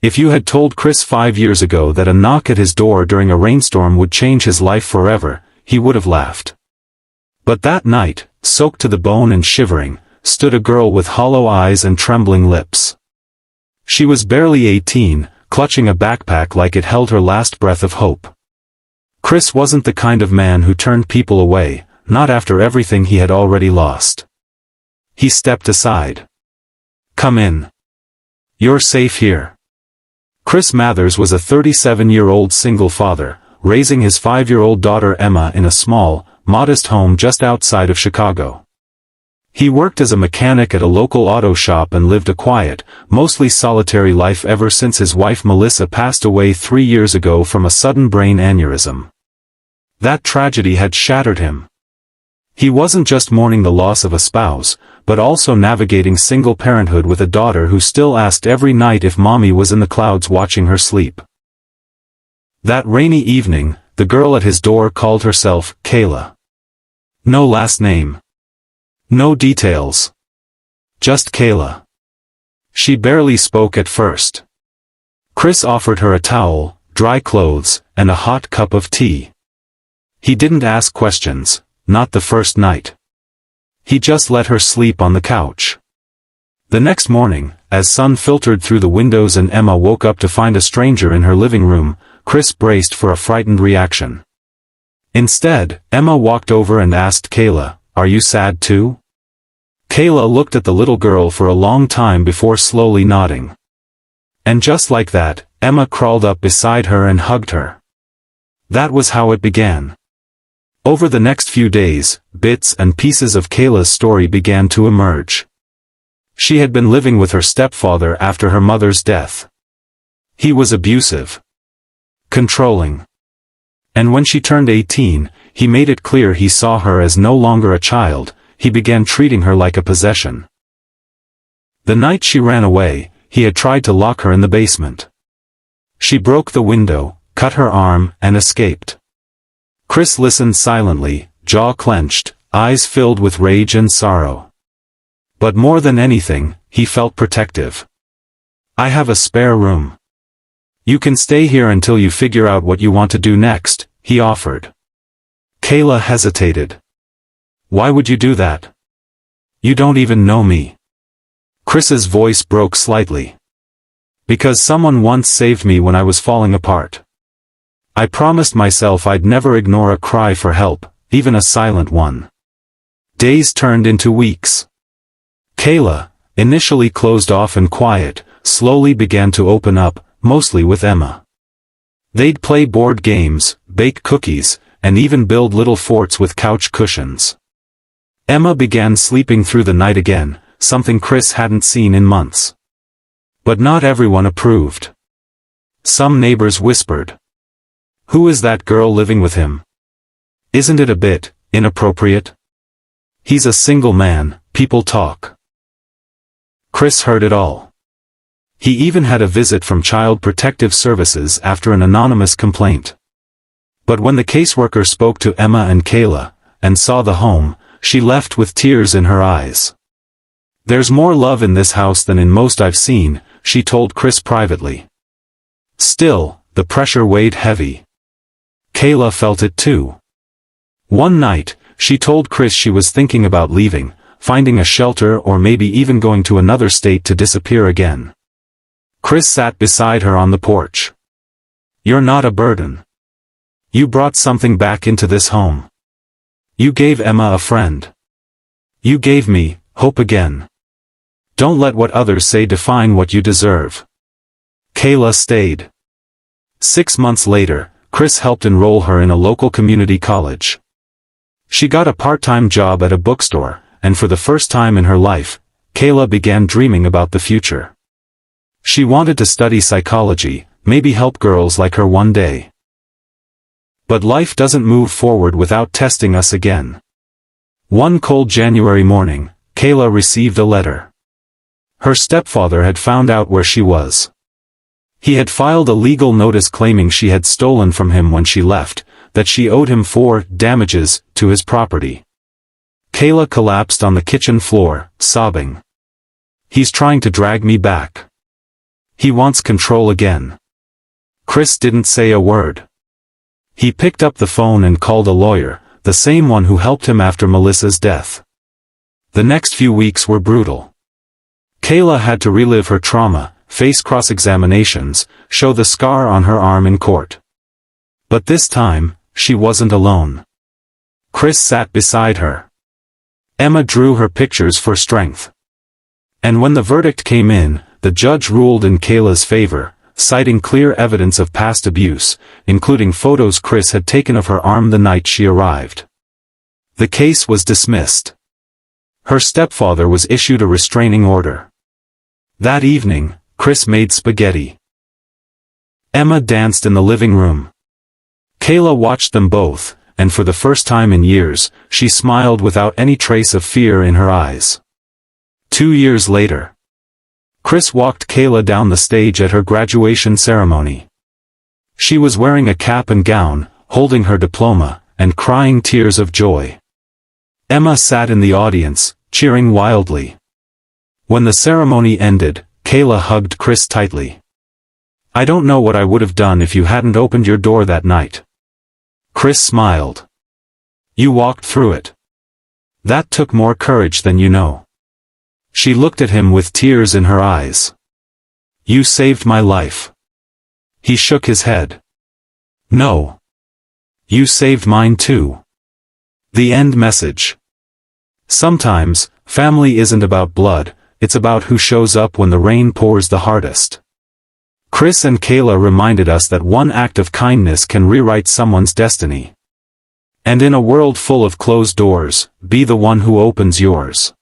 If you had told Chris 5 years ago that a knock at his door during a rainstorm would change his life forever, he would have laughed. But that night, soaked to the bone and shivering, stood a girl with hollow eyes and trembling lips. She was barely 18, clutching a backpack like it held her last breath of hope. Chris wasn't the kind of man who turned people away, not after everything he had already lost. He stepped aside. "Come in. You're safe here." Chris Mathers was a 37-year-old single father, raising his 5-year-old daughter Emma in a small, modest home just outside of Chicago. He worked as a mechanic at a local auto shop and lived a quiet, mostly solitary life ever since his wife Melissa passed away 3 years ago from a sudden brain aneurysm. That tragedy had shattered him. He wasn't just mourning the loss of a spouse, but also navigating single parenthood with a daughter who still asked every night if mommy was in the clouds watching her sleep. That rainy evening, the girl at his door called herself Kayla. No last name. No details. Just Kayla. She barely spoke at first. Chris offered her a towel, dry clothes, and a hot cup of tea. He didn't ask questions, not the first night. He just let her sleep on the couch. The next morning, as sun filtered through the windows and Emma woke up to find a stranger in her living room, Chris braced for a frightened reaction. Instead, Emma walked over and asked Kayla, "Are you sad too?" Kayla looked at the little girl for a long time before slowly nodding. And just like that, Emma crawled up beside her and hugged her. That was how it began. Over the next few days, bits and pieces of Kayla's story began to emerge. She had been living with her stepfather after her mother's death. He was abusive. Controlling. And when she turned 18, he made it clear he saw her as no longer a child. He began treating her like a possession. The night she ran away, he had tried to lock her in the basement. She broke the window, cut her arm, and escaped. Chris listened silently, jaw clenched, eyes filled with rage and sorrow. But more than anything, he felt protective. "I have a spare room. You can stay here until you figure out what you want to do next," he offered. Kayla hesitated. "Why would you do that? You don't even know me." Chris's voice broke slightly. "Because someone once saved me when I was falling apart. I promised myself I'd never ignore a cry for help, even a silent one." Days turned into weeks. Kayla, initially closed off and quiet, slowly began to open up, mostly with Emma. They'd play board games, bake cookies, and even build little forts with couch cushions. Emma began sleeping through the night again, something Chris hadn't seen in months. But not everyone approved. Some neighbors whispered, "Who is that girl living with him? Isn't it a bit inappropriate? He's a single man, people talk." Chris heard it all. He even had a visit from Child Protective Services after an anonymous complaint. But when the caseworker spoke to Emma and Kayla, and saw the home, she left with tears in her eyes. "There's more love in this house than in most I've seen," she told Chris privately. Still, the pressure weighed heavy. Kayla felt it too. One night, she told Chris she was thinking about leaving, finding a shelter or maybe even going to another state to disappear again. Chris sat beside her on the porch. "You're not a burden. You brought something back into this home. You gave Emma a friend. You gave me hope again. Don't let what others say define what you deserve." Kayla stayed. 6 months later, Chris helped enroll her in a local community college. She got a part-time job at a bookstore, and for the first time in her life, Kayla began dreaming about the future. She wanted to study psychology, maybe help girls like her one day. But life doesn't move forward without testing us again. One cold January morning, Kayla received a letter. Her stepfather had found out where she was. He had filed a legal notice claiming she had stolen from him when she left, that she owed him for damages to his property. Kayla collapsed on the kitchen floor, sobbing. "He's trying to drag me back. He wants control again. Chris didn't say a word. He picked up the phone and called a lawyer, the same one who helped him after Melissa's death. The next few weeks were brutal. Kayla had to relive her trauma, face cross-examinations, show the scar on her arm in court. But this time, she wasn't alone. Chris sat beside her. Emma drew her pictures for strength. And when the verdict came in, the judge ruled in Kayla's favor, citing clear evidence of past abuse, including photos Chris had taken of her arm the night she arrived. The case was dismissed. Her stepfather was issued a restraining order. That evening, Chris made spaghetti. Emma danced in the living room. Kayla watched them both, and for the first time in years, she smiled without any trace of fear in her eyes. 2 years later, Chris walked Kayla down the stage at her graduation ceremony. She was wearing a cap and gown, holding her diploma, and crying tears of joy. Emma sat in the audience, cheering wildly. When the ceremony ended, Kayla hugged Chris tightly. "I don't know what I would have done if you hadn't opened your door that night." Chris smiled. "You walked through it. That took more courage than you know." She looked at him with tears in her eyes. "You saved my life." He shook his head. "No. You saved mine too." The end message. Sometimes, family isn't about blood, it's about who shows up when the rain pours the hardest. Chris and Kayla reminded us that one act of kindness can rewrite someone's destiny. And in a world full of closed doors, be the one who opens yours.